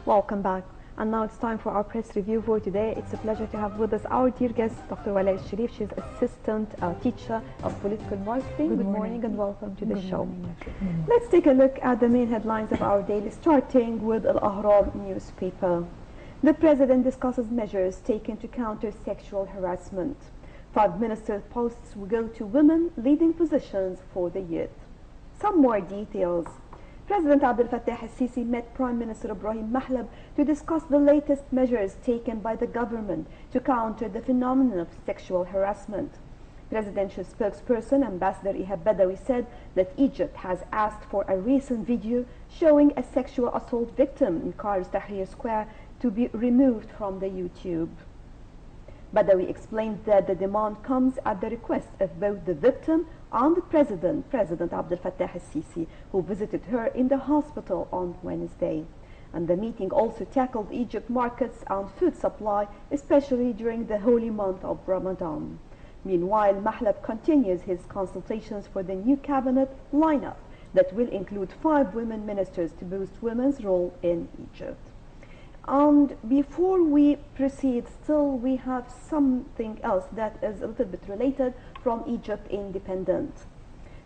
Welcome back. And now it's time for our press review for today. It's a pleasure to have with us our dear guest, Dr. Walay Sharif. She's assistant teacher of political marketing. Good morning and welcome to the show. Let's take a look at the main headlines of our day, starting with Al Ahram newspaper. The president discusses measures taken to counter sexual harassment. 5 minister posts will go to women leading positions for the youth. Some more details. President Abdel Fattah al-Sisi met Prime Minister Ibrahim Mahlab to discuss the latest measures taken by the government to counter the phenomenon of sexual harassment. Presidential spokesperson Ambassador Ihab Badawi said that Egypt has asked for a recent video showing a sexual assault victim in Cairo's Tahrir Square to be removed from the YouTube. Badawi explained that the demand comes at the request of both the victim and the President Abdel Fattah al-Sisi, who visited her in the hospital on Wednesday. And the meeting also tackled Egypt markets and food supply, especially during the holy month of Ramadan. Meanwhile, Mahlab continues his consultations for the new cabinet lineup that will include 5 women ministers to boost women's role in Egypt. And before we proceed, still we have something else that is a little bit related from Egypt Independent.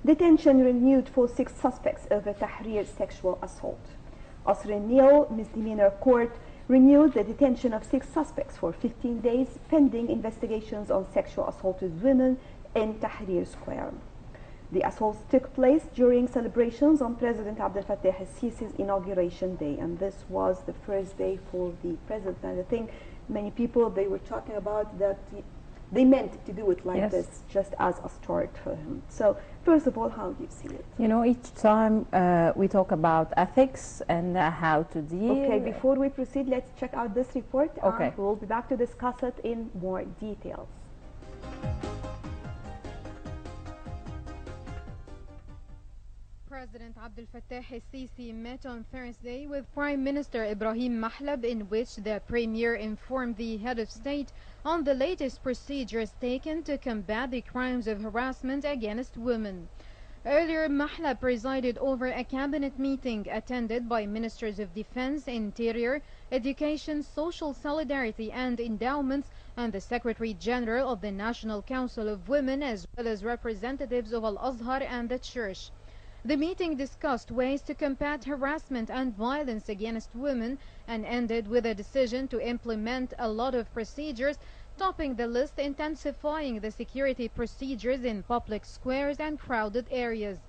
Detention renewed for 6 suspects over Tahrir sexual assault. Asr Nil Misdemeanor Court renewed the detention of 6 suspects for 15 days pending investigations on sexual assault with women in Tahrir Square. The assaults took place during celebrations on President Abdel Fattah al-Sisi's inauguration day, and this was the first day for the president. And I think many people, they were talking about that they meant to do it like this, just as a start for him. So first of all, how do you see it? You know, each time we talk about ethics and how to deal. Okay, before we proceed, let's check out this report. Okay. We'll be back to discuss it in more details. President Abdel Fattah al-Sisi met on Thursday with Prime Minister Ibrahim Mahlab, in which the Premier informed the head of state on the latest procedures taken to combat the crimes of harassment against women. Earlier, Mahlab presided over a cabinet meeting attended by Ministers of Defense, Interior, Education, Social Solidarity and Endowments, and the Secretary General of the National Council of Women, as well as representatives of Al-Azhar and the Church. The meeting discussed ways to combat harassment and violence against women and ended with a decision to implement a lot of procedures, topping the list intensifying the security procedures in public squares and crowded areas,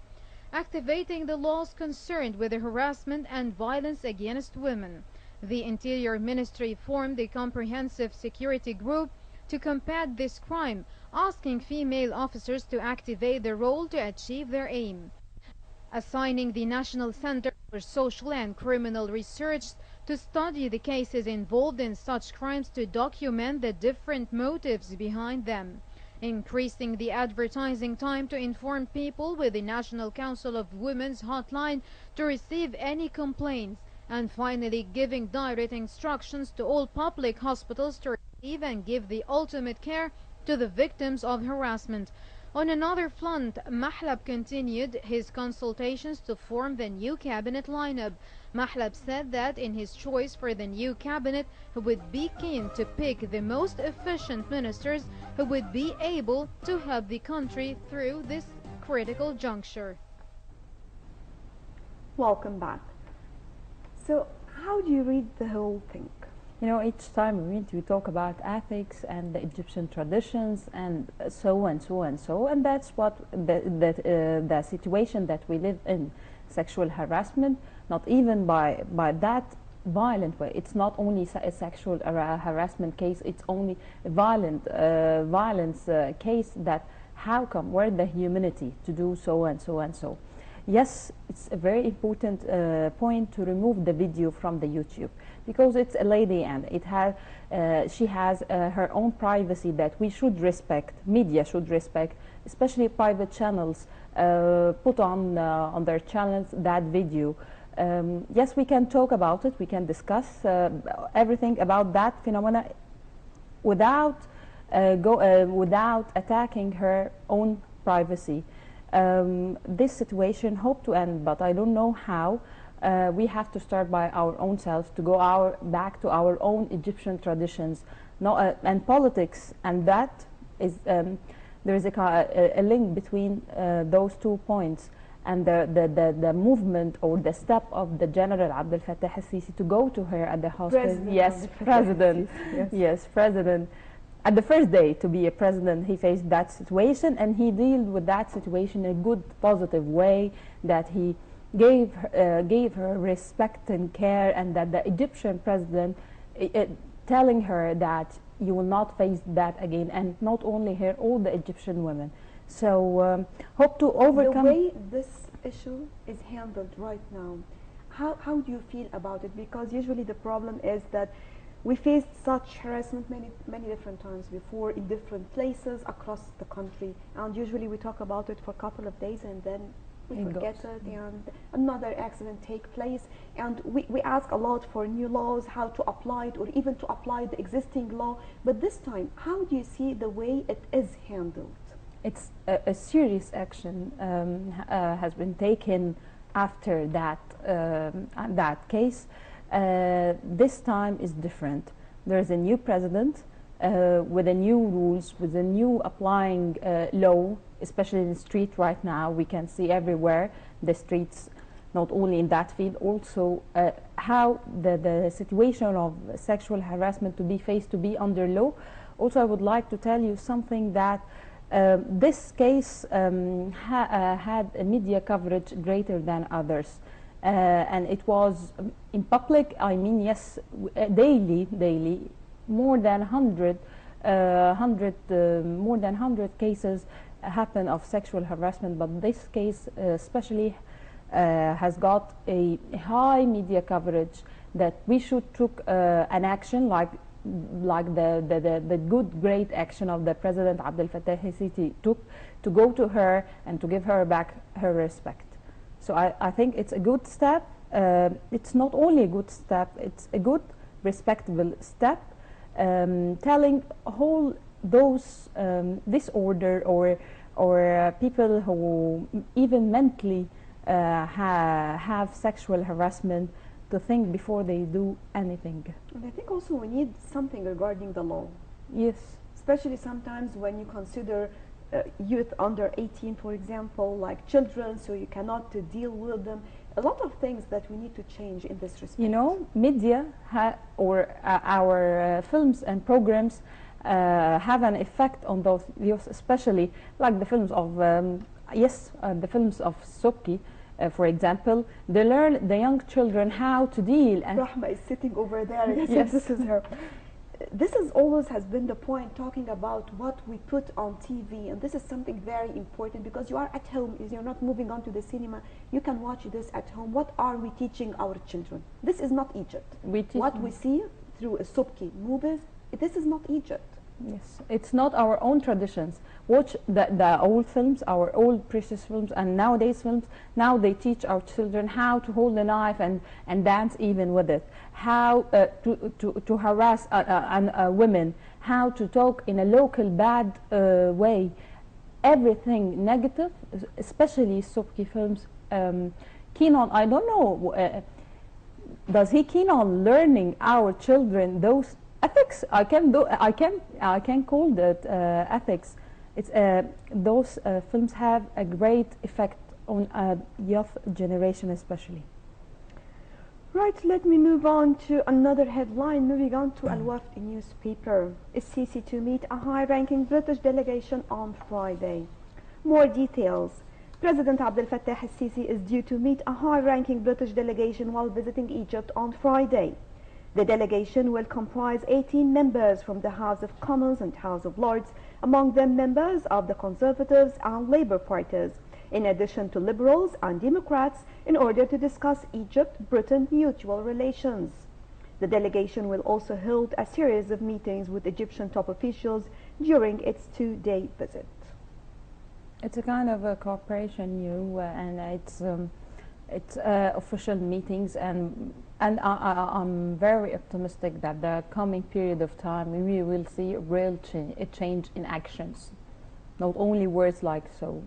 activating the laws concerned with the harassment and violence against women. The Interior Ministry formed a comprehensive security group to combat this crime, asking female officers to activate their role to achieve their aim, assigning the National Center for Social and Criminal Research to study the cases involved in such crimes to document the different motives behind them, increasing the advertising time to inform people with the National Council of Women's hotline to receive any complaints, and finally giving direct instructions to all public hospitals to receive and give the ultimate care to the victims of harassment. On another front, Mahlab continued his consultations to form the new cabinet lineup. Mahlab said that in his choice for the new cabinet, he would be keen to pick the most efficient ministers who would be able to help the country through this critical juncture. Welcome back. So how do you read the whole thing? You know, each time we talk about ethics and the Egyptian traditions and so and so and so, and that's what the situation that we live in, sexual harassment, not even by that violent way. It's not only a sexual harassment case, it's only a violence case. That how come, where the humanity to do so and so and so. Yes, it's a very important point to remove the video from the YouTube, because it's a lady and she has her own privacy that we should respect, media should respect, especially private channels put on their channels that video. Yes, we can talk about it, we can discuss everything about that phenomena without attacking her own privacy. This situation hope to end, but I don't know how. we have to start by our own selves, to go back to our own Egyptian traditions, and politics, and that is there is a link between those 2 points, and the movement or the step of the General Abdel Fattah al-Sisi to go to her at the hospital. Yes, president. Yes, president. At the first day to be a president, he faced that situation, and he dealt with that situation in a good, positive way, that he gave her respect and care, and that the Egyptian president telling her that you will not face that again, and not only her, all the Egyptian women. So hope to overcome. The way this issue is handled right now, how do you feel about it? Because usually the problem is that we faced such harassment many different times before in different places across the country, and usually we talk about it for a couple of days and then we forget it, and another accident take place, and we ask a lot for new laws, how to apply it, or even to apply the existing law. But this time, how do you see the way it is handled? It's a serious action has been taken after that case. This time is different. There's a new president with the new rules, with the new applying law, especially in the street right now. We can see everywhere the streets, not only in that field, also how the situation of sexual harassment to be faced, to be under law. Also, I would like to tell you something that this case had a media coverage greater than others. And it was in public, I mean, yes, daily, more than 100 cases happen of sexual harassment, but this case especially has got a high media coverage, that we should took an action like the good, great action of the President Abdel Fattah al-Sisi took, to go to her and to give her back her respect. So I think it's a good step. It's not only a good step, it's a good, respectable step, telling all those disorder or people who even mentally have sexual harassment, to think before they do anything. And I think also we need something regarding the law. Yes. Especially sometimes when you consider youth under 18, for example, like children, so you cannot deal with them. A lot of things that we need to change in this respect. You know, media or our films and programs have an effect on those youth, especially like the films of the films of Subki. For example, they learn the young children how to deal. And Rahma is sitting over there. Yes, this is her. This is always has been the point, talking about what we put on TV, and this is something very important, because you are at home, you're not moving on to the cinema, you can watch this at home. What are we teaching our children? This is not Egypt. What we see through Subki movies, this is not Egypt. Yes, it's not our own traditions. Watch the old films, our old precious films, and nowadays films. Now they teach our children how to hold a knife and dance even with it. How to harass women. How to talk in a local bad way. Everything negative, especially Subki films. Keen on, I don't know, does he keen on learning our children those ethics? I can call that ethics. It's those films have a great effect on youth generation, especially. Right, let me move on to another headline. Moving on to Al-Wafd newspaper. Sisi to meet a high-ranking British delegation on Friday. More details. President Abdel Fattah al-Sisi is due to meet a high-ranking British delegation while visiting Egypt on Friday. The delegation will comprise 18 members from the House of Commons and House of Lords, among them members of the Conservatives and Labour parties, in addition to Liberals and Democrats, in order to discuss Egypt-Britain mutual relations. The delegation will also hold a series of meetings with Egyptian top officials during its 2-day visit. It's a kind of a cooperation, and it's official meetings, and I'm very optimistic that the coming period of time we will see a real change in actions, not only words like so.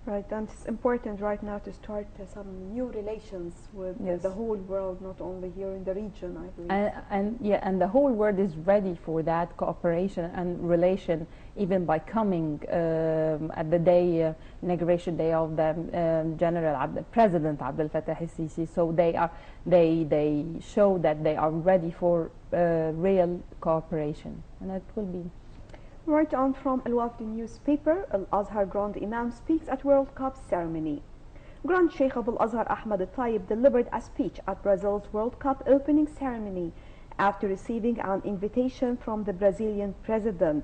Right, and it's important right now to start some new relations with Yes. the whole world, not only here in the region, I believe. And the whole world is ready for that cooperation and relation, even by coming at the day, inauguration day of the President Abdel Fattah al-Sisi. So they show that they are ready for real cooperation, and it will be. Right on from Al Wafd newspaper, Al Azhar Grand Imam speaks at World Cup ceremony. Grand Sheikh of Al Azhar Ahmad Al Tayyib delivered a speech at Brazil's World Cup opening ceremony after receiving an invitation from the Brazilian president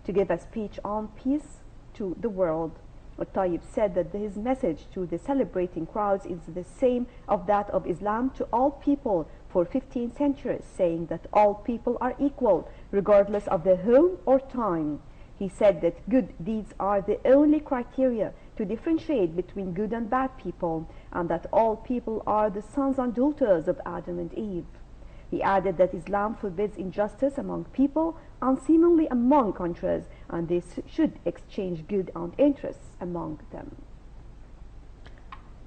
to give a speech on peace to the world. Al Tayyib said that his message to the celebrating crowds is the same of that of Islam to all people for 15 centuries, saying that all people are equal, regardless of their home or time. He said that good deeds are the only criteria to differentiate between good and bad people, and that all people are the sons and daughters of Adam and Eve. He added that Islam forbids injustice among people and seemingly among countries, and they should exchange good and interests among them.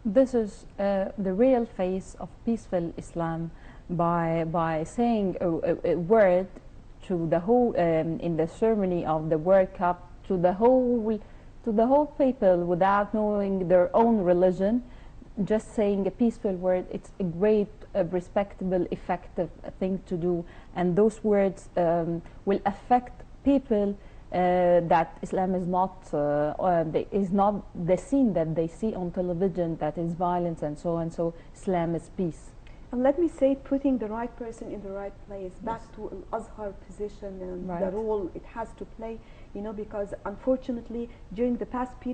This is the real face of peaceful Islam, by saying a word to the whole in the ceremony of the World Cup to the whole people without knowing their own religion. Just saying a peaceful word, it's a great, respectable, effective thing to do, and those words will affect people that Islam is not the scene that they see on television, that is violence and so on. So Islam is peace. And let me say, putting the right person in the right place, back to Al Azhar position and the role it has to play, because unfortunately during the past period